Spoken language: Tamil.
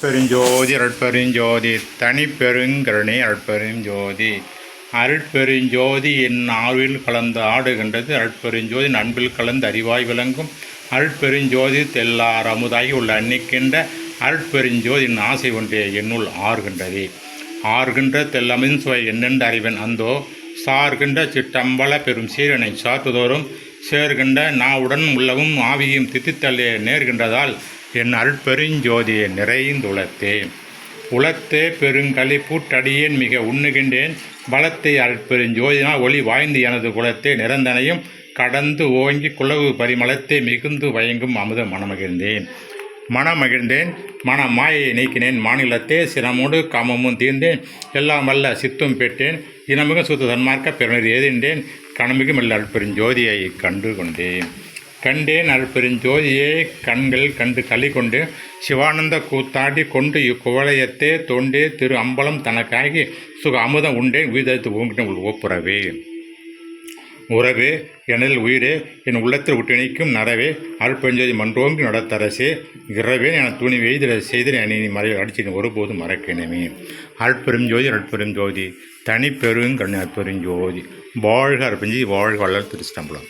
பெருஞ்சோதி அருட்பெருஞ்சோதி தனிப்பெருங்கருணை அருட்பெருஞ்சோதி அருட்பெருஞ்சோதி என் ஆவில் கலந்து ஆடுகின்றது. அருட்பெருஞ்சோதி அன்பில் கலந்து அறிவாய் விளங்கும் அருட்பெருஞ்சோதி தெல்லார் அமுதாகி உள்ள அன்னிக்கின்ற அருட்பெருஞ்சோதியின் ஆசை ஒன்றே என்னுள் ஆறுகின்றது. ஆறுகின்ற தெல்லமின் சுவை என்னென்று அறிவன் அந்தோ சார்கின்ற சிட்டம்பல பெரும் சீரனை சாத்துதோறும் சேர்கின்ற நாவுடன் உள்ளவும் ஆவியும் தித்தித்தல்லே நேர்கின்றதால் என் அருட்பெருஞ்சோதியை நிறைந்துளத்தே உளத்தே பெருங்களி பூட்டடியேன் மிக உண்ணுகின்றேன் பலத்தை அருட்பெருஞ்சோதினால் ஒளி வாய்ந்து எனது குலத்தை நிரந்தனையும் கடந்து ஓங்கி குலவு பரிமளத்தை மிகுந்து வயங்கும் அமுத மனமகிழ்ந்தேன் மன மாயை நீக்கினேன் மாநிலத்தே சிரமோடு காமமும் தீர்ந்தேன் எல்லாம் வல்ல சித்தும் பெற்றேன் இனமிக சுத்த தன்மார்க்க பெருநர் ஏதின்றேன் கணமிகு மெல்ல அருட்பெருஞ்சோதியை கண்டேன் அருட்பெருஞ்சோதியை கண்கள் கண்டு களி கொண்டு சிவானந்த கூத்தாடி கொண்டு இக்குவளையத்தே தோண்டே திரு அம்பலம் தனக்காகி சுக அமுதம் உண்டேன் உயிர்தத்து ஓங்கிட்ட ஒப்புரவே உறவே எனல் உயிரே என் உள்ளத்தில் விட்டிணைக்கும் நரவே அருட்பெருஞ்சோதி மன்றோங்கி நடத்தரசே இரவே என துணி வெய்திட செய்து நீ மறைவில் அடிச்சு ஒருபோதும் மறக்கினமே. அருட்பெருஞ்சோதி தனிப்பெருங்கருணை அருட்பெருஞ்சோதி வாழ்க அருட்பெருஞ்சோதி வாழ்க வள்ளல் திருச்சிதம்பலம்.